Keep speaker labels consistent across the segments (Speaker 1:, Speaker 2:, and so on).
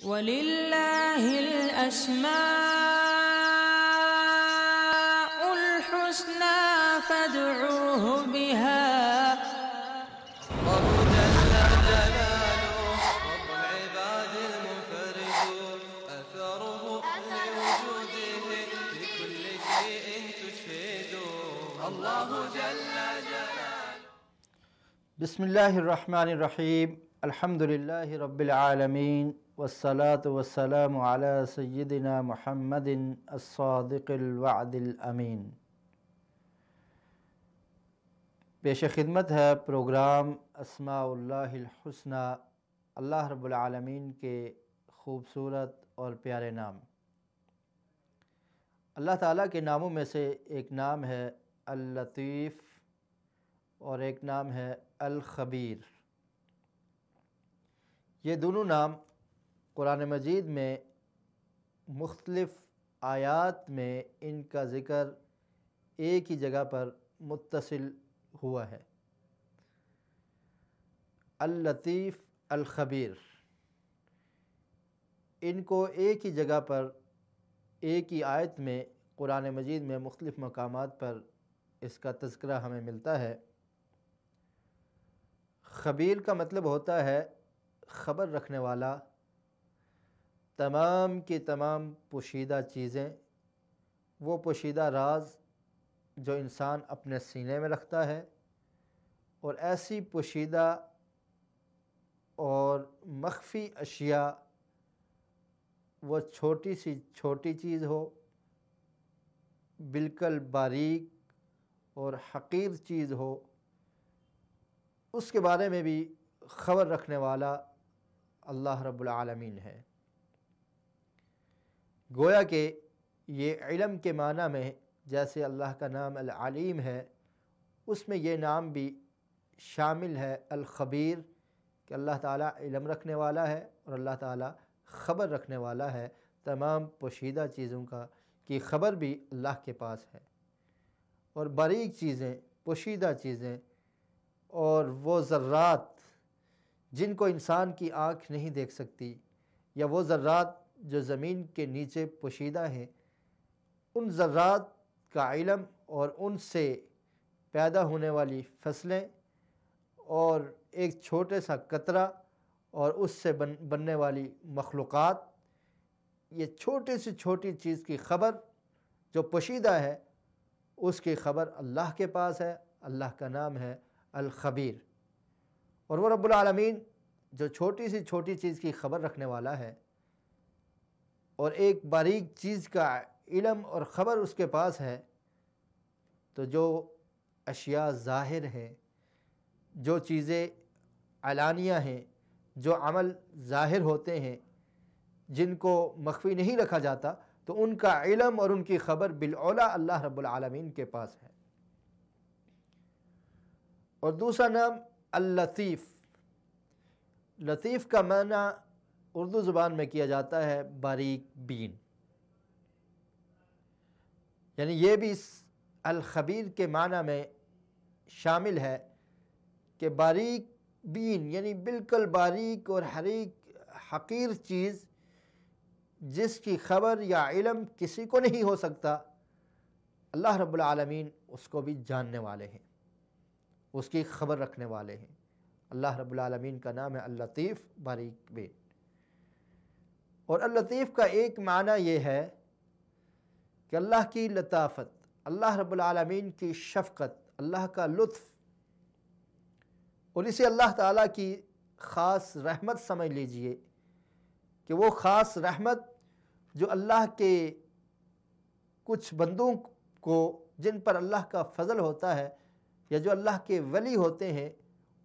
Speaker 1: وَلِلَّهِ الْأَسْمَاءُ الْحُسْنَى فَادْعُوهُ بِهَا
Speaker 2: الله جل جلاله رب العباد المنفرد أثره لوجوده في كل شيء تشهد الله جل جلاله.
Speaker 3: بسم اللہ الرحمن الرحیم الحمد للہ رب العالمین والصلاة والسلام علی سیدنا محمد الصادق الوعد الامین۔ پیش خدمت ہے پروگرام اسماء اللہ الحسنی، اللہ رب العالمین کے خوبصورت اور پیارے نام۔ اللہ تعالیٰ کے ناموں میں سے ایک نام ہے اللطیف اور ایک نام ہے الخبیر۔ یہ دونوں نام قرآن مجید میں مختلف آیات میں ان کا ذکر ایک ہی جگہ پر متصل ہوا ہے۔ اللطیف، الخبیر، ان کو ایک ہی جگہ پر ایک ہی آیت میں قرآن مجید میں مختلف مقامات پر اس کا تذکرہ ہمیں ملتا ہے۔ خبیر کا مطلب ہوتا ہے خبر رکھنے والا، تمام کی تمام پوشیدہ چیزیں، وہ پوشیدہ راز جو انسان اپنے سینے میں رکھتا ہے، اور ایسی پوشیدہ اور مخفی اشیاء، وہ چھوٹی سی چھوٹی چیز ہو، بالکل باریک اور حقیر چیز ہو، اس کے بارے میں بھی خبر رکھنے والا اللہ رب العالمین ہے۔ گویا کہ یہ علم کے معنی میں جیسے اللہ کا نام العلیم ہے، اس میں یہ نام بھی شامل ہے الخبیر، کہ اللہ تعالیٰ علم رکھنے والا ہے اور اللہ تعالیٰ خبر رکھنے والا ہے۔ تمام پوشیدہ چیزوں کی خبر بھی اللہ کے پاس ہے، اور باریک چیزیں، پوشیدہ چیزیں، اور وہ ذرات جن کو انسان کی آنکھ نہیں دیکھ سکتی، یا وہ ذرات جو زمین کے نیچے پوشیدہ ہیں، ان ذرات کا علم اور ان سے پیدا ہونے والی فصلیں اور ایک چھوٹے سا قطرہ اور اس سے بننے والی مخلوقات، یہ چھوٹی سے چھوٹی چیز کی خبر جو پوشیدہ ہے، اس کی خبر اللہ کے پاس ہے۔ اللہ کا نام ہے الخبیر، اور وہ رب العالمین جو چھوٹی سے چھوٹی چیز کی خبر رکھنے والا ہے، اور ایک باریک چیز کا علم اور خبر اس کے پاس ہے، تو جو اشیاء ظاہر ہیں، جو چیزیں علانیہ ہیں، جو عمل ظاہر ہوتے ہیں، جن کو مخفی نہیں رکھا جاتا، تو ان کا علم اور ان کی خبر بالاولیٰ اللہ رب العالمین کے پاس ہے۔ اور دوسرا نام اللطیف، لطیف کا معنی اردو زبان میں کیا جاتا ہے باریک بین، یعنی یہ بھی الخبیر کے معنی میں شامل ہے کہ باریک بین، یعنی بالکل باریک اور حقیر چیز جس کی خبر یا علم کسی کو نہیں ہو سکتا، اللہ رب العالمین اس کو بھی جاننے والے ہیں، اس کی خبر رکھنے والے ہیں۔ اللہ رب العالمین کا نام ہے اللطیف، باریک بین۔ اور اللطیف کا ایک معنی یہ ہے کہ اللہ کی لطافت، اللہ رب العالمین کی شفقت، اللہ کا لطف، اور اسے اللہ تعالیٰ کی خاص رحمت سمجھ لیجئے کہ وہ خاص رحمت جو اللہ کے کچھ بندوں کو، جن پر اللہ کا فضل ہوتا ہے، یا جو اللہ کے ولی ہوتے ہیں،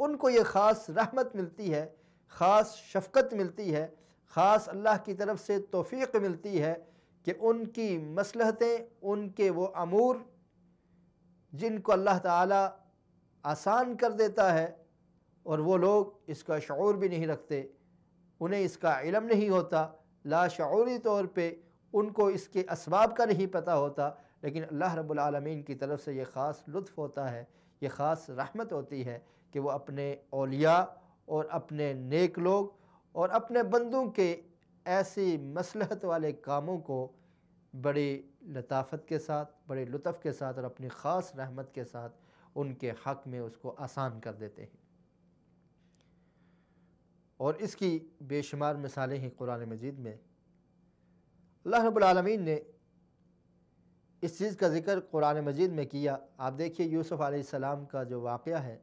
Speaker 3: ان کو یہ خاص رحمت ملتی ہے، خاص شفقت ملتی ہے، خاص اللہ کی طرف سے توفیق ملتی ہے کہ ان کی مصلحتیں، ان کے وہ امور جن کو اللہ تعالیٰ آسان کر دیتا ہے، اور وہ لوگ اس کا شعور بھی نہیں رکھتے، انہیں اس کا علم نہیں ہوتا، لاشعوری طور پہ ان کو اس کے اسباب کا نہیں پتہ ہوتا، لیکن اللہ رب العالمین کی طرف سے یہ خاص لطف ہوتا ہے، یہ خاص رحمت ہوتی ہے کہ وہ اپنے اولیاء اور اپنے نیک لوگ اور اپنے بندوں کے ایسی مصلحت والے کاموں کو بڑی لطافت کے ساتھ، بڑے لطف کے ساتھ اور اپنی خاص رحمت کے ساتھ ان کے حق میں اس کو آسان کر دیتے ہیں۔ اور اس کی بے شمار مثالیں ہیں قرآن مجید میں۔ اللہ رب العالمین نے اس چیز کا ذکر قرآن مجید میں کیا۔ آپ دیکھیے یوسف علیہ السلام کا جو واقعہ ہے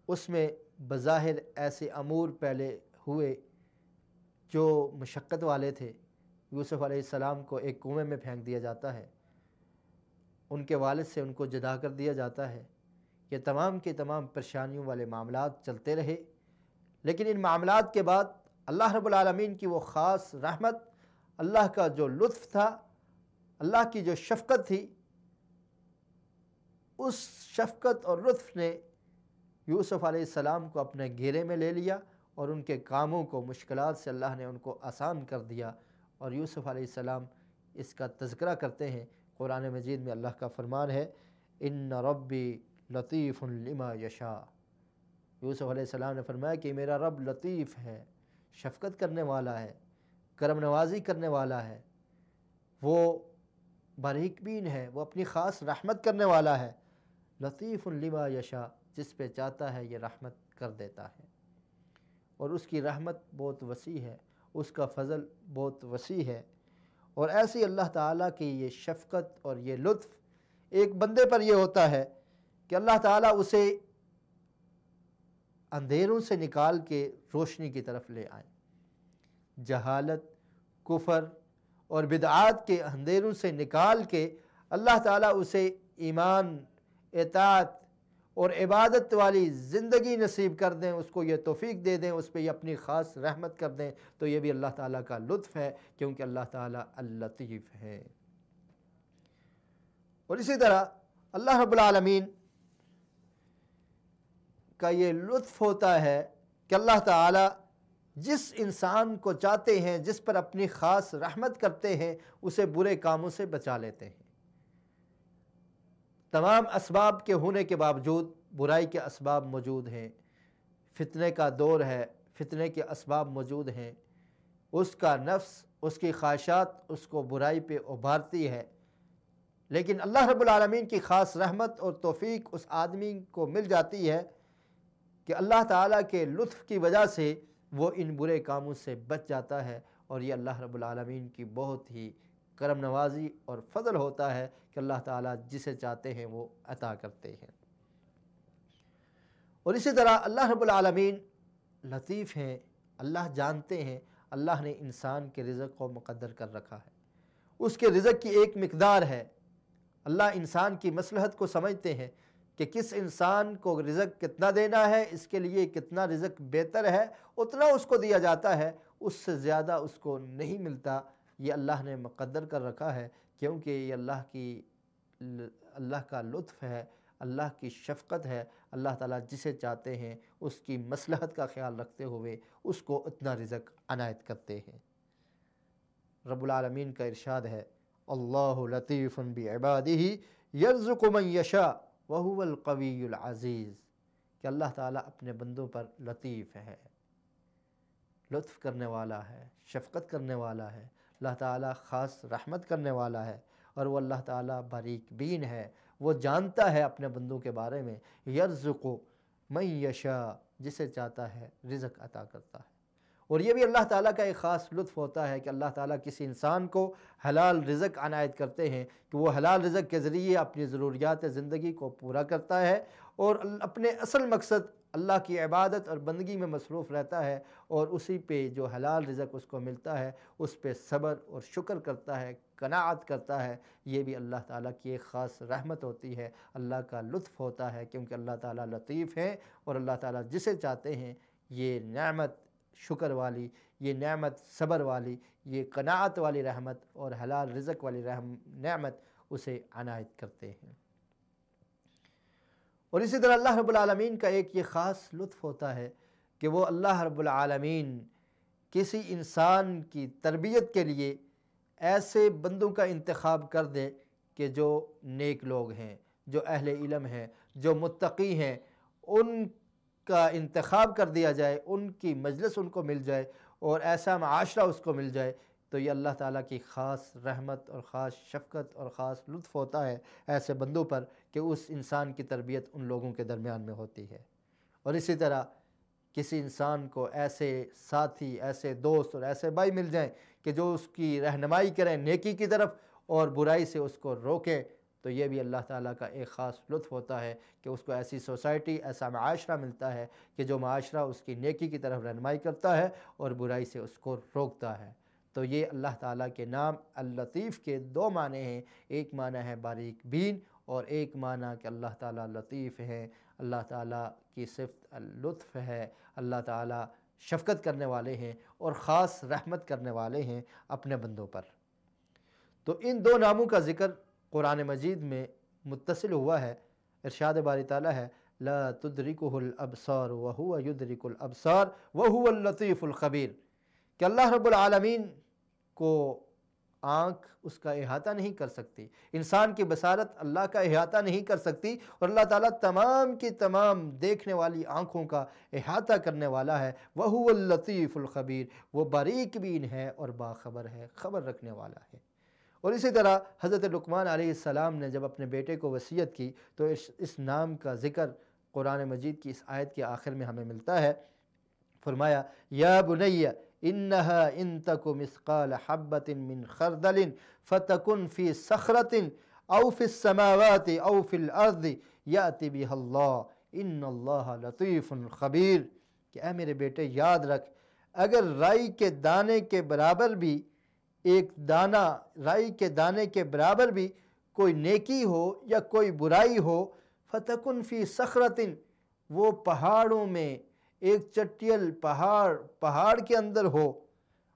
Speaker 3: اس میں بظاہر ایسے امور پہلے ہوئے جو مشقت والے تھے۔ یوسف علیہ السلام کو ایک کنویں میں پھینک دیا جاتا ہے، ان کے والد سے ان کو جدا کر دیا جاتا ہے۔ یہ تمام کے تمام پریشانیوں والے معاملات چلتے رہے، لیکن ان معاملات کے بعد اللہ رب العالمین کی وہ خاص رحمت، اللہ کا جو لطف تھا، اللہ کی جو شفقت تھی، اس شفقت اور لطف نے یوسف علیہ السلام کو اپنے گھیرے میں لے لیا اور ان کے کاموں کو، مشکلات سے اللہ نے ان کو آسان کر دیا۔ اور یوسف علیہ السلام اس کا تذکرہ کرتے ہیں قرآن مجید میں۔ اللہ کا فرمان ہے ان ربی لطیف لما یشاء۔ یوسف علیہ السلام نے فرمایا کہ میرا رب لطیف ہے، شفقت کرنے والا ہے، کرم نوازی کرنے والا ہے، وہ باریک بین ہے، وہ اپنی خاص رحمت کرنے والا ہے۔ لطیف لما یشاء، جس پہ چاہتا ہے یہ رحمت کر دیتا ہے، اور اس کی رحمت بہت وسیع ہے، اس کا فضل بہت وسیع ہے۔ اور ایسی اللہ تعالیٰ کی یہ شفقت اور یہ لطف ایک بندے پر یہ ہوتا ہے کہ اللہ تعالیٰ اسے اندھیروں سے نکال کے روشنی کی طرف لے آئے۔ جہالت، کفر اور بدعات کے اندھیروں سے نکال کے اللہ تعالیٰ اسے ایمان، اطاعت اور عبادت والی زندگی نصیب کر دیں، اس کو یہ توفیق دے دیں، اس پہ یہ اپنی خاص رحمت کر دیں، تو یہ بھی اللہ تعالیٰ کا لطف ہے، کیونکہ اللہ تعالیٰ اللطیف ہے۔ اور اسی طرح اللہ رب العالمین کا یہ لطف ہوتا ہے کہ اللہ تعالیٰ جس انسان کو چاہتے ہیں، جس پر اپنی خاص رحمت کرتے ہیں، اسے برے کاموں سے بچا لیتے ہیں۔ تمام اسباب کے ہونے کے باوجود برائی کے اسباب موجود ہیں، فتنے کا دور ہے، فتنے کے اسباب موجود ہیں، اس کا نفس، اس کی خواہشات اس کو برائی پہ ابھارتی ہے، لیکن اللہ رب العالمین کی خاص رحمت اور توفیق اس آدمی کو مل جاتی ہے کہ اللہ تعالیٰ کے لطف کی وجہ سے وہ ان برے کاموں سے بچ جاتا ہے۔ اور یہ اللہ رب العالمین کی بہت ہی کرم نوازی اور فضل ہوتا ہے کہ اللہ تعالیٰ جسے چاہتے ہیں وہ عطا کرتے ہیں۔ اور اسی طرح اللہ رب العالمین لطیف ہیں، اللہ جانتے ہیں، اللہ نے انسان کے رزق کو مقدر کر رکھا ہے، اس کے رزق کی ایک مقدار ہے۔ اللہ انسان کی مصلحت کو سمجھتے ہیں کہ کس انسان کو رزق کتنا دینا ہے، اس کے لیے کتنا رزق بہتر ہے، اتنا اس کو دیا جاتا ہے، اس سے زیادہ اس کو نہیں ملتا۔ یہ اللہ نے مقدر کر رکھا ہے، کیونکہ یہ اللہ کا لطف ہے، اللہ کی شفقت ہے۔ اللہ تعالیٰ جسے چاہتے ہیں اس کی مصلحت کا خیال رکھتے ہوئے اس کو اتنا رزق عنایت کرتے ہیں۔ رب العالمین کا ارشاد ہے اللہ لطیف بعبادہ یرزق من یشاء وہو القوی العزیز، کہ اللہ تعالیٰ اپنے بندوں پر لطیف ہے، لطف کرنے والا ہے، شفقت کرنے والا ہے، اللہ تعالیٰ خاص رحمت کرنے والا ہے، اور وہ اللہ تعالیٰ باریک بین ہے، وہ جانتا ہے اپنے بندوں کے بارے میں۔ یرزق من یشاء، جسے چاہتا ہے رزق عطا کرتا ہے۔ اور یہ بھی اللہ تعالیٰ کا ایک خاص لطف ہوتا ہے کہ اللہ تعالیٰ کسی انسان کو حلال رزق عنایت کرتے ہیں کہ وہ حلال رزق کے ذریعے اپنی ضروریات زندگی کو پورا کرتا ہے اور اپنے اصل مقصد اللہ کی عبادت اور بندگی میں مصروف رہتا ہے، اور اسی پہ جو حلال رزق اس کو ملتا ہے اس پہ صبر اور شکر کرتا ہے، قناعت کرتا ہے۔ یہ بھی اللہ تعالیٰ کی ایک خاص رحمت ہوتی ہے، اللہ کا لطف ہوتا ہے، کیونکہ اللہ تعالیٰ لطیف ہیں، اور اللہ تعالیٰ جسے چاہتے ہیں یہ نعمت شکر والی، یہ نعمت صبر والی، یہ قناعت والی رحمت اور حلال رزق والی نعمت اسے عنایت کرتے ہیں۔ اور اسی طرح اللہ رب العالمین کا ایک یہ خاص لطف ہوتا ہے کہ وہ اللہ رب العالمین کسی انسان کی تربیت کے لیے ایسے بندوں کا انتخاب کر دے کہ جو نیک لوگ ہیں، جو اہل علم ہیں، جو متقی ہیں، ان کا انتخاب کر دیا جائے، ان کی مجلس ان کو مل جائے، اور ایسا معاشرہ اس کو مل جائے تو یہ اللہ تعالیٰ کی خاص رحمت اور خاص شفقت اور خاص لطف ہوتا ہے ایسے بندوں پر کہ اس انسان کی تربیت ان لوگوں کے درمیان میں ہوتی ہے۔ اور اسی طرح کسی انسان کو ایسے ساتھی، ایسے دوست اور ایسے بھائی مل جائیں کہ جو اس کی رہنمائی کریں نیکی کی طرف اور برائی سے اس کو روکیں، تو یہ بھی اللہ تعالیٰ کا ایک خاص لطف ہوتا ہے کہ اس کو ایسی سوسائٹی، ایسا معاشرہ ملتا ہے کہ جو معاشرہ اس کی نیکی کی طرف رہنمائی کرتا ہے اور برائی سے اس کو روکتا ہے۔ تو یہ اللہ تعالیٰ کے نام اللطیف کے دو معنی ہیں، ایک معنی ہے باریک بین اور ایک معنی کہ اللہ تعالیٰ لطیف ہیں، اللہ تعالیٰ کی صفت اللطف ہے، اللہ تعالیٰ شفقت کرنے والے ہیں اور خاص رحمت کرنے والے ہیں اپنے بندوں پر۔ تو ان دو ناموں کا ذکر قرآن مجید میں متصل ہوا ہے۔ ارشاد باری تعالیٰ ہے لا تدرکہ الابصار وہو یدرک الابصار وہو اللطیف الخبیر، کہ اللہ رب العالمین کو آنکھ اس کا احاطہ نہیں کر سکتی، انسان کی بصارت اللہ کا احاطہ نہیں کر سکتی، اور اللہ تعالیٰ تمام کی تمام دیکھنے والی آنکھوں کا احاطہ کرنے والا ہے۔ وَهُوَ اللطیف الخبیر، وہ باریک بین ہے اور باخبر ہے، خبر رکھنے والا ہے۔ اور اسی طرح حضرت لقمان علیہ السلام نے جب اپنے بیٹے کو وصیت کی تو اس نام کا ذکر قرآن مجید کی اس آیت کے آخر میں ہمیں ملتا ہے۔ فرمایا یا بنی انہا ان تک مثقال حبۃ من خردل فتکن فی صخرۃ او فی السماوات او فی الارض یأتی بها اللہ ان اللہ لطیف خبیر، کہ اے میرے بیٹے یاد رکھ، اگر رائی کے دانے کے برابر بھی، ایک دانہ رائی کے دانے کے برابر بھی کوئی نیکی ہو یا کوئی برائی ہو، فتکن فی صخرۃ، وہ پہاڑوں میں ایک چٹیل پہاڑ کے اندر ہو،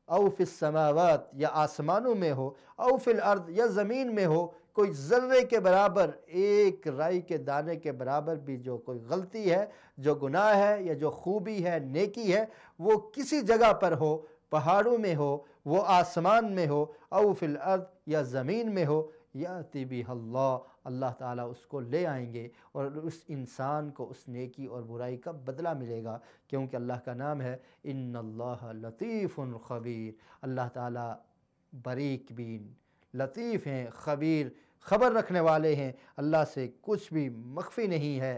Speaker 3: او فی السماوات یا آسمانوں میں ہو، او فی الارض یا زمین میں ہو، کوئی ذرے کے برابر، ایک رائی کے دانے کے برابر بھی جو کوئی غلطی ہے، جو گناہ ہے یا جو خوبی ہے، نیکی ہے، وہ کسی جگہ پر ہو، پہاڑوں میں ہو، وہ آسمان میں ہو، او فی الارض یا زمین میں ہو، یاتی بہ اللہ، اللہ تعالیٰ اس کو لے آئیں گے اور اس انسان کو اس نیکی اور برائی کا بدلہ ملے گا، کیونکہ اللہ کا نام ہے ان اللہ لطیف خبیر، اللہ تعالیٰ باریک بین، لطیف ہیں، خبیر، خبر رکھنے والے ہیں، اللہ سے کچھ بھی مخفی نہیں ہے۔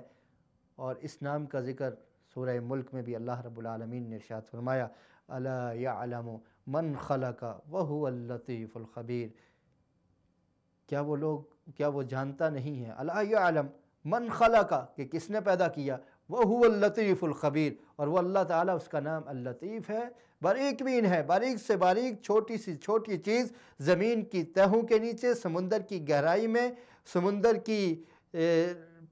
Speaker 3: اور اس نام کا ذکر سورہ ملک میں بھی اللہ رب العالمین نے ارشاد فرمایا الا یعلم من خلق وہو اللطیف الخبیر، کیا وہ جانتا نہیں ہے، الا یعلم من خلق، کہ کس نے پیدا کیا، وہو اللطیف الخبیر، اور وہ اللہ تعالیٰ، اس کا نام اللطیف ہے، باریک بین ہے، باریک سے باریک چھوٹی سے چھوٹی چیز زمین کی تہوں کے نیچے، سمندر کی گہرائی میں، سمندر کی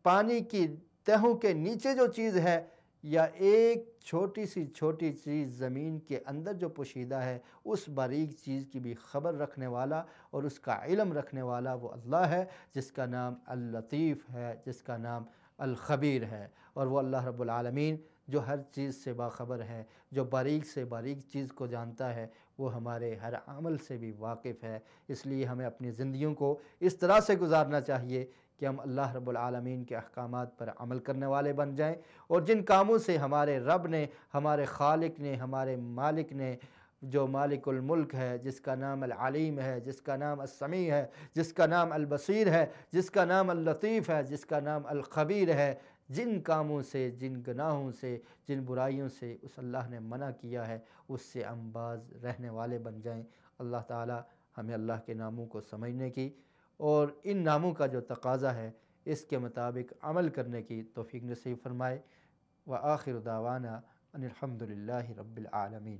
Speaker 3: پانی کی تہوں کے نیچے جو چیز ہے، یا ایک چھوٹی سی چھوٹی چیز زمین کے اندر جو پوشیدہ ہے، اس باریک چیز کی بھی خبر رکھنے والا اور اس کا علم رکھنے والا وہ اللہ ہے، جس کا نام اللطیف ہے، جس کا نام الخبیر ہے۔ اور وہ اللہ رب العالمین جو ہر چیز سے باخبر ہے، جو باریک سے باریک چیز کو جانتا ہے، وہ ہمارے ہر عمل سے بھی واقف ہے۔ اس لیے ہمیں اپنی زندگیوں کو اس طرح سے گزارنا چاہیے کہ ہم اللہ رب العالمین کے احکامات پر عمل کرنے والے بن جائیں، اور جن کاموں سے ہمارے رب نے، ہمارے خالق نے، ہمارے مالک نے، جو مالک الملک ہے، جس کا نام العلیم ہے، جس کا نام السمیع ہے، جس کا نام البصیر ہے، جس کا نام اللطیف ہے، جس کا نام الخبیر ہے، جن کاموں سے، جن گناہوں سے، جن برائیوں سے اس اللہ نے منع کیا ہے، اس سے ہم باز رہنے والے بن جائیں۔ اللہ تعالی ہمیں اللہ کے ناموں کو سمجھنے کی اور ان ناموں کا جو تقاضا ہے اس کے مطابق عمل کرنے کی توفیق نصیب فرمائے۔ وآخر دعوانا ان الحمد للہ رب العالمین۔